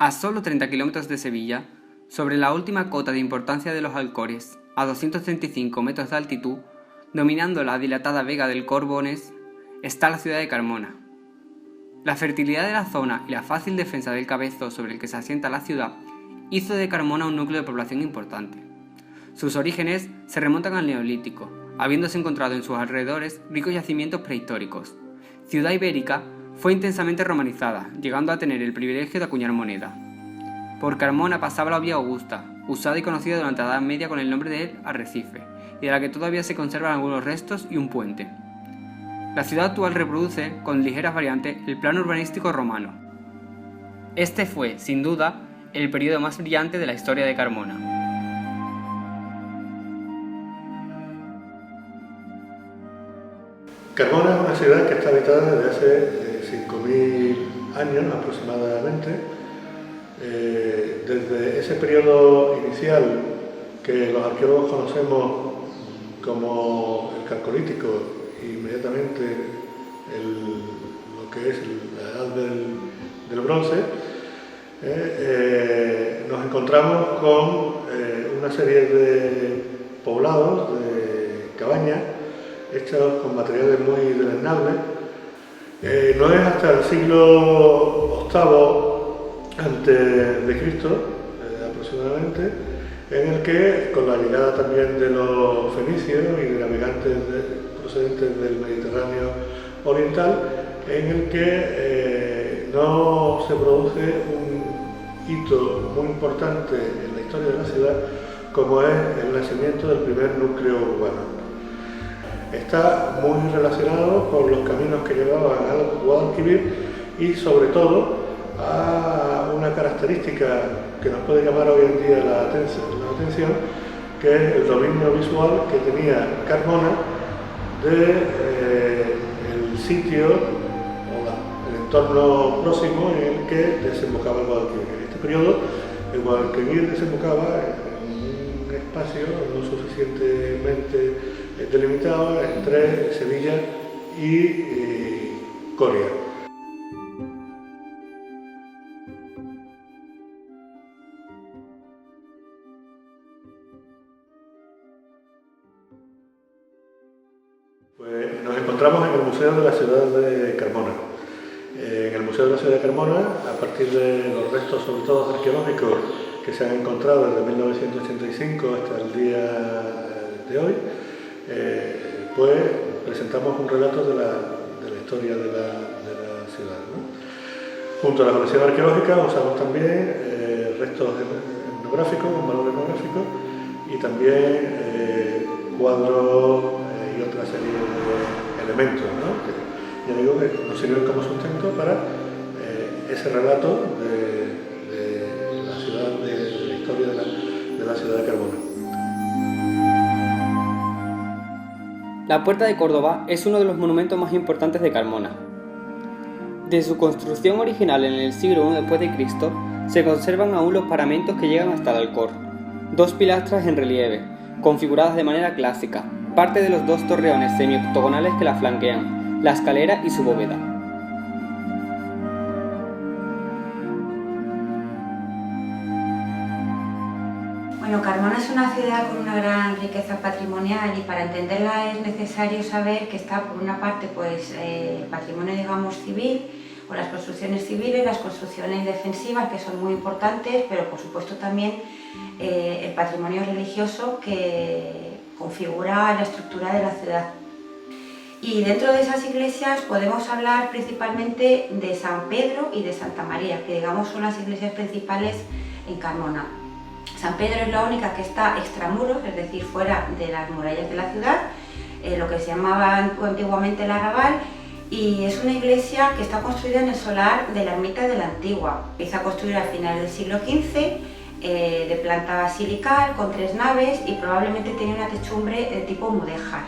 A solo 30 kilómetros de Sevilla, sobre la última cota de importancia de los Alcores, a 235 metros de altitud, dominando la dilatada vega del Corbones, está la ciudad de Carmona. La fertilidad de la zona y la fácil defensa del cabezo sobre el que se asienta la ciudad hizo de Carmona un núcleo de población importante. Sus orígenes se remontan al Neolítico, habiéndose encontrado en sus alrededores ricos yacimientos prehistóricos. Ciudad ibérica, fue intensamente romanizada, llegando a tener el privilegio de acuñar moneda. Por Carmona pasaba la vía Augusta, usada y conocida durante la Edad Media con el nombre de Arrecife, y de la que todavía se conservan algunos restos y un puente. La ciudad actual reproduce, con ligeras variantes, el plano urbanístico romano. Este fue, sin duda, el periodo más brillante de la historia de Carmona. Carmona es una ciudad que está habitada desde hace 5.000 años aproximadamente. Desde ese periodo inicial que los arqueólogos conocemos como el Calcolítico, inmediatamente lo que es la edad del bronce, nos encontramos con una serie de poblados, de cabañas, hechos con materiales muy deleznables. No es hasta el siglo VIII antes de Cristo, aproximadamente, en el que, con la llegada también de los fenicios y de navegantes procedentes del Mediterráneo oriental, en el que no se produce un hito muy importante en la historia de la ciudad, como es el nacimiento del primer núcleo urbano. Está muy relacionado con los caminos que llevaban al Guadalquivir y, sobre todo, a una característica que nos puede llamar hoy en día la atención, que es el dominio visual que tenía Carmona del sitio o el entorno próximo en el que desembocaba el Guadalquivir. En este periodo, el Guadalquivir desembocaba en un espacio no suficientemente delimitado entre Sevilla y Coria. Pues nos encontramos en el Museo de la Ciudad de Carmona. En el Museo de la Ciudad de Carmona, a partir de los restos, sobre todo arqueológicos, que se han encontrado desde 1985 hasta el día de hoy, pues presentamos un relato de la historia de la ciudad, ¿no? Junto a la colección arqueológica usamos también restos etnográficos, un valor etnográfico, y también cuadros y otra serie de elementos, ¿no? Que ya digo que nos sirven como sustento para ese relato de la ciudad, de la historia de la ciudad de Carmona. La Puerta de Córdoba es uno de los monumentos más importantes de Carmona. De su construcción original en el siglo I después de Cristo, se conservan aún los paramentos que llegan hasta el Alcor, dos pilastras en relieve, configuradas de manera clásica, parte de los dos torreones semi-octogonales que la flanquean, la escalera y su bóveda. Bueno, Carmona es una ciudad con una gran riqueza patrimonial y para entenderla es necesario saber que está por una parte el patrimonio, digamos, civil, o las construcciones civiles, las construcciones defensivas, que son muy importantes, pero por supuesto también el patrimonio religioso que configura la estructura de la ciudad. Y dentro de esas iglesias podemos hablar principalmente de San Pedro y de Santa María, que digamos son las iglesias principales en Carmona. San Pedro es la única que está extramuros, es decir, fuera de las murallas de la ciudad, lo que se llamaba antiguamente el arrabal, y es una iglesia que está construida en el solar de la ermita de la Antigua. Empieza a construir al final del siglo XV, de planta basilical, con 3 naves y probablemente tenía una techumbre de tipo mudéjar.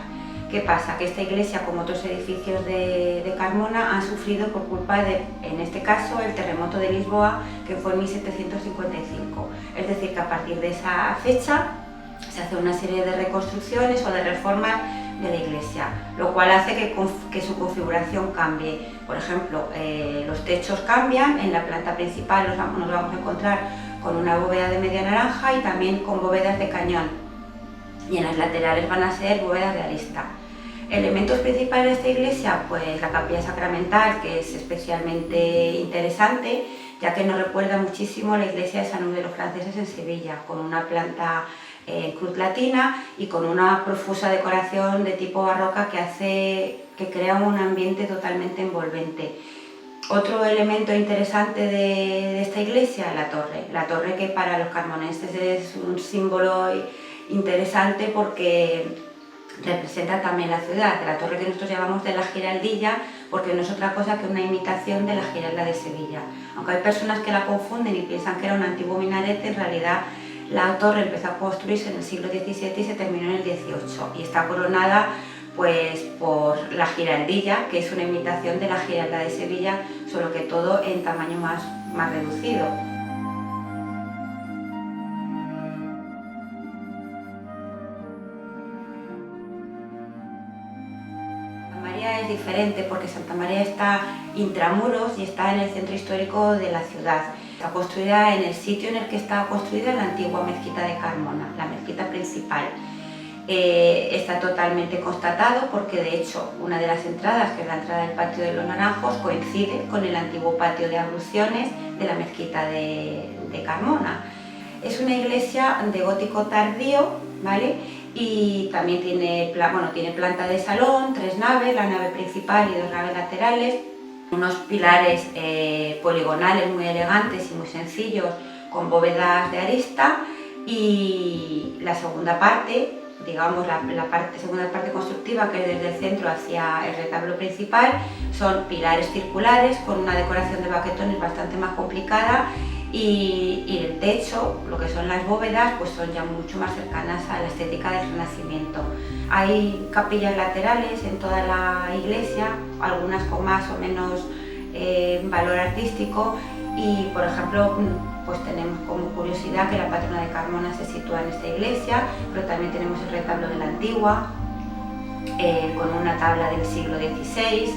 ¿Qué pasa? Que esta iglesia, como otros edificios de Carmona, han sufrido por culpa de, en este caso, el terremoto de Lisboa, que fue en 1755. Es decir, que a partir de esa fecha se hace una serie de reconstrucciones o de reformas de la iglesia, lo cual hace que su configuración cambie. Por ejemplo, los techos cambian, en la planta principal nos vamos a encontrar con una bóveda de media naranja y también con bóvedas de cañón, y en las laterales van a ser bóvedas de arista. Elementos principales de esta iglesia, pues la capilla sacramental, que es especialmente interesante, ya que nos recuerda muchísimo a la iglesia de San Luis de los Franceses en Sevilla, con una planta en cruz latina y con una profusa decoración de tipo barroca que crea un ambiente totalmente envolvente. Otro elemento interesante de esta iglesia, la torre que para los carmonenses es un símbolo interesante porque representa también la ciudad, de la torre que nosotros llamamos de la Giraldilla, porque no es otra cosa que una imitación de la Giralda de Sevilla. Aunque hay personas que la confunden y piensan que era un antiguo minarete, en realidad la torre empezó a construirse en el siglo XVII y se terminó en el XVIII, y está coronada pues por la Giraldilla, que es una imitación de la Giralda de Sevilla, solo que todo en tamaño más reducido. Es diferente porque Santa María está intramuros y está en el centro histórico de la ciudad. Está construida en el sitio en el que estaba construida la antigua mezquita de Carmona, la mezquita principal. Está totalmente constatado porque de hecho una de las entradas, que es la entrada del patio de los Naranjos, coincide con el antiguo patio de abluciones de la mezquita de Carmona. Es una iglesia de gótico tardío, ¿vale? Y también tiene planta de salón, 3 naves, la nave principal y 2 naves laterales, unos pilares poligonales muy elegantes y muy sencillos con bóvedas de arista, y la segunda parte, digamos segunda parte constructiva, que es desde el centro hacia el retablo principal, son pilares circulares con una decoración de baquetones bastante más complicada, y el techo, lo que son las bóvedas, pues son ya mucho más cercanas a la estética del Renacimiento. Hay capillas laterales en toda la iglesia, algunas con más o menos valor artístico, y por ejemplo pues tenemos como curiosidad que la patrona de Carmona se sitúa en esta iglesia, pero también tenemos el retablo de la Antigua con una tabla del siglo XVI.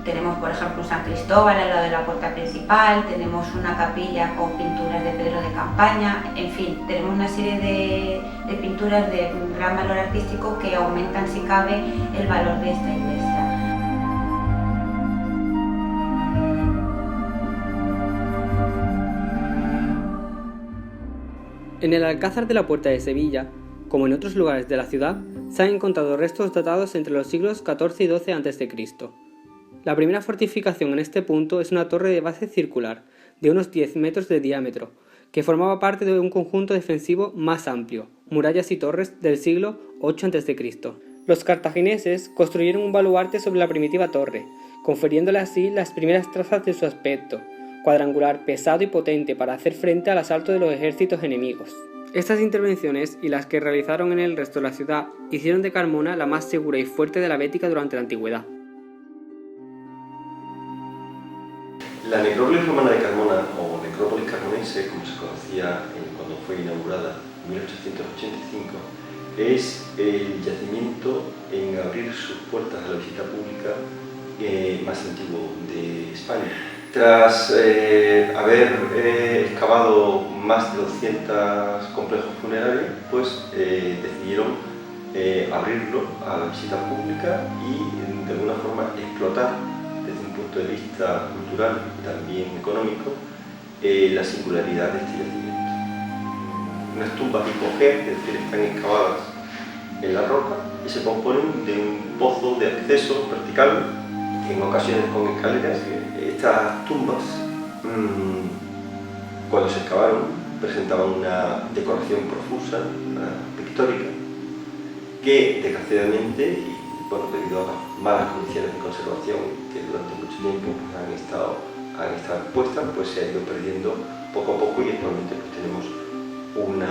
Tenemos, por ejemplo, un San Cristóbal al lado de la puerta principal, tenemos una capilla con pinturas de Pedro de Campaña, en fin, tenemos una serie de pinturas de gran valor artístico que aumentan, si cabe, el valor de esta iglesia. En el Alcázar de la Puerta de Sevilla, como en otros lugares de la ciudad, se han encontrado restos datados entre los siglos XIV y XII a.C. La primera fortificación en este punto es una torre de base circular, de unos 10 metros de diámetro, que formaba parte de un conjunto defensivo más amplio, murallas y torres del siglo VIII a.C. Los cartagineses construyeron un baluarte sobre la primitiva torre, confiriéndole así las primeras trazas de su aspecto, cuadrangular, pesado y potente para hacer frente al asalto de los ejércitos enemigos. Estas intervenciones y las que realizaron en el resto de la ciudad hicieron de Carmona la más segura y fuerte de la Bética durante la antigüedad. La necrópolis romana de Carmona, o necrópolis carmonense, como se conocía cuando fue inaugurada en 1885, es el yacimiento en abrir sus puertas a la visita pública más antiguo de España. Tras haber excavado más de 200 complejos funerarios, pues decidieron abrirlo a la visita pública y de alguna forma explotar desde un punto de vista cultural y también económico la singularidad de este yacimiento. Unas tumbas tipo G, es decir, están excavadas en la roca y se componen de un pozo de acceso vertical, en ocasiones con escaleras. Estas tumbas, cuando se excavaron, presentaban una decoración profusa, pictórica, que desgraciadamente, y bueno, debido a las malas condiciones de conservación que durante mucho tiempo pues, han estado expuestas, pues se ha ido perdiendo poco a poco, y actualmente pues, tenemos un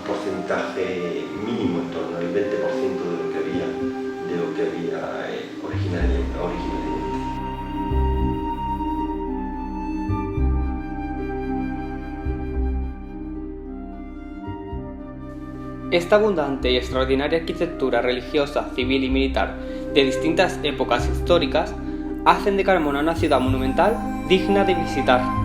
porcentaje mínimo, en torno al 20% de lo que había originalmente. Esta abundante y extraordinaria arquitectura religiosa, civil y militar de distintas épocas históricas hacen de Carmona una ciudad monumental digna de visitar.